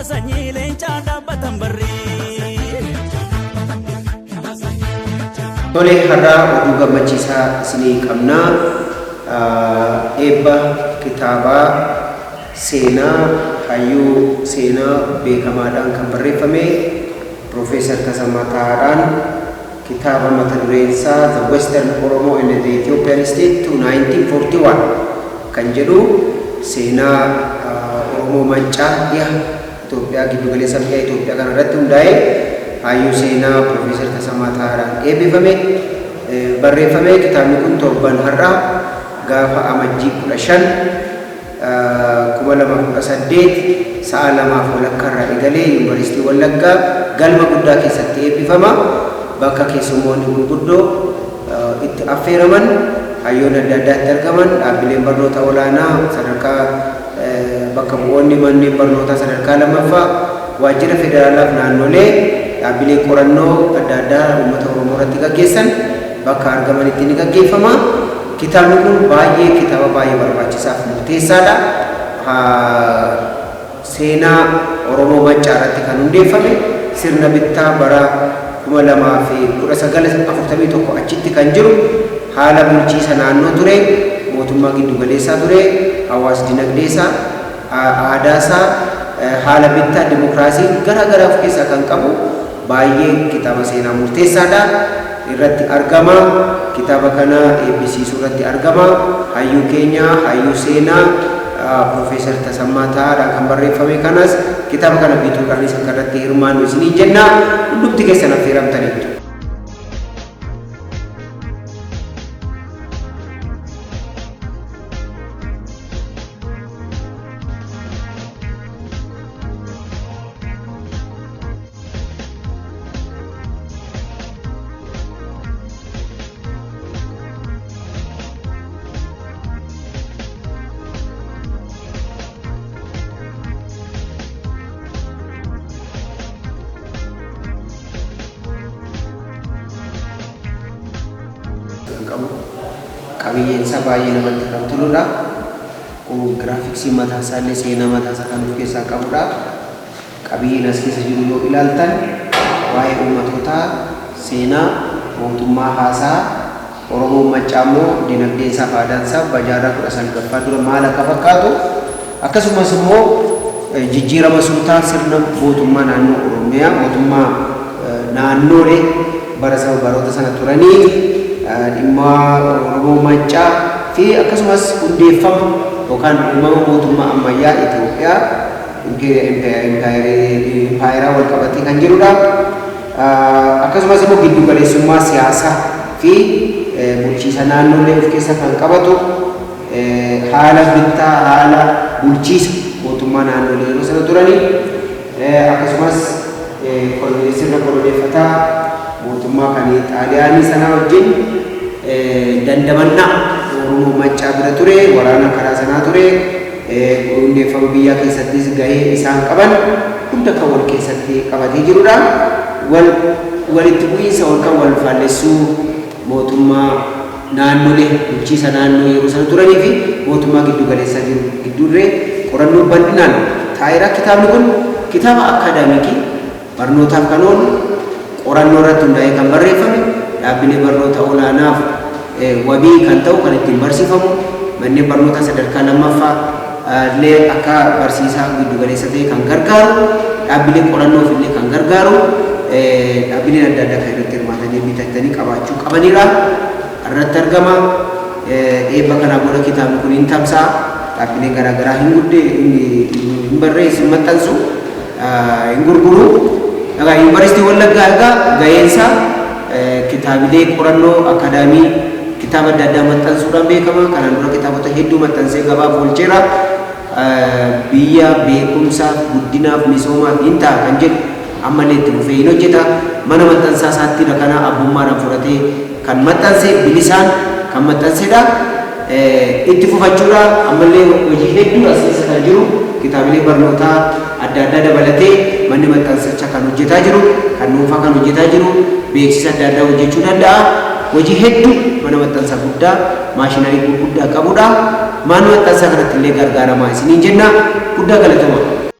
Sanyii leencaa dhaabbatan barree. Tole har'aa oduu gammachiisaa isinii qabnaa. Eebba kitaabaa seenaa hayyuu seenaa beekamaadhaan kan barreeffame Profeesar Tasammaa Tahaadhaan kitaaba mata dureen isaa The Western Oromo and the Ethiopian State to 1941 kan jedhu seenaa Oromoo Mancaa dhiha Itoophiyaa giddu galeessa biyya Itoophiyaa kana irratti hundaa'e hayyuu seenaa Profeesar Tasammaa Tahaadhaan eebbifame barreeffame. Kitaabni kun torban har'aa gaafa amajjii 15 2018 sa'a 2:00 irraa eegalee Yuunivarsiitii Wallaggaa galma guddaa keessatti eebbifama. Bakka keessummoonni gurguddoo itti affeeraman hayyoonni adda addaatti argaman dhaabbileen barnoota olaanaa sadarkaa bakka bu'oonni manneen barnootaa sadarkaa lammaffaa waajjira federaalaaf naannolee dhaabbileen qorannoo adda addaa uummata Oromoo irratti gaggeessan bakka argamanitti ni gaggeeffama. Kitaabni kun kitaaba baay'ee barbaachisaa fi murteessaadha. Seenaa Oromoo Mancaa irratti kan hundeeffame sirna bittaa bara 2019 achitti kan jiru haala bulchiisa naannoo ture, mootummaa giddu galeessaa ture, hawaasa dinagdeessaa, aadaasaa, haala bittaa dimokiraasii garaa of keessaa kan qabu baay'ee kitaaba seenaa murteessaadha. Irratti argama. Kitaaba kana eebbisiisuu irratti argama. Hayyuu keenya hayyuu seenaa Profeesar Tasammaa Tahaadhaan kan barreeffame kanas kitaaba kana bituudhaanis akka irratti hirmaannu isinii jenna. Hundumti keessan affeeramtaniitu. Qabiyyeen isaa baay'ee namatti kan toludha. Giraafiksii mataa isaallee seenaa mataa isaa kan of keessaa qabudha. Qabiyyeen as keessa jiru yoo ilaaltan waa'ee uummatootaa, seenaa, mootummaa haasaa, Oromoo Mancaa immoo dinagdee isaa fi aadaan isaa bajaajaa 19ffaa dura maal akka fakkaatu akkasumas immoo jijjiirama sultaa sirna mootummaa naannoo Oromiyaa mootummaa naannoolee baroota sana turanii dhimma Oromoo Mancaa fi akkasumas hundeeffama yookaan uumama mootummaa ammayyaa Itoophiyaa impaayeraa wal qabatee kan jirudha. Akkasumas immoo giddu galeessummaa siyaasaa fi bulchiisa naannolee of keessa kan qabatu haala bittaa haala bulchiisa mootummaa naannolee yeroo sana turanii akkasumas sirna koloneeffataa mootummaa kan Xaaliyaanii sana wajjin dandamannaa Oromoo Mancaa bira ture, waraana karaa sanaa ture, hundeeffama biyyaa keessattis gahee isaan qaban hunda kan wal keessatti qabatee jirudha. Walitti bu'iinsa kan wal faallessuu mootummaa naannolee bulchiisa naannoo yeroo sana turanii fi mootummaa giddu galeessaa jiru gidduurree qorannoo bal'inaan taa'eera. Kitaabni kun kitaaba akaadaamikii barnootaaf kan oolu qorannoo irratti hundaa'ee kan barreeffame dhaabbilee barnoota olaanaaf wabii kan ta'u kan ittiin barsiifamu manneen barnootaa sadarkaa lammaffaa illee akka barsiisaa giddu galeessa ta'e kan gargaaru dhaabbilee qorannoof illee kan gargaaru dhaabbileen adda addaa kan irratti hirmaatanii bitatanii qabaachuu qabanidha. Irratti argama. Eebba kanaa booda kitaabni kun hin tamsa'a. Dhaabbileen garaagaraa hin barreessu, hin maxxansu, hin gurguru. Yuunivarsiitii Wallaggaa egaa gaheensaa kitaabilee qorannoo akaadaamii kitaaba adda addaa maxxansuudhaan beekama. Kanaan dura kitaabota hedduu maxxansee gabaaf oolcheera. Biyya beekumsaaf, guddinaaf, misoomaaf hin ta'a kan jedhu ammallee itti fufee hin hojjeta. Mana maxxansaa isaatti kana abbummaadhaan fudhatee kan maxxanse bilisaan kan maxxansedha. Itti fufachuudha ammallee hojii hedduu as keessa kan jiru kitaabilee barnootaa adda addaa dabalatee manni maxxansichaa kan hojjetaa jiru, kan dhuunfaa kan hojjetaa jiru, beeksisa adda addaa hojjechuu danda'a. Hojii hedduu mana maxxansaa guddaa, maashinarii gurguddaa qabudha. Mana maxxansaa kanatti illee gargaaramaa isiniin jenna. Guddaa galatoomaa.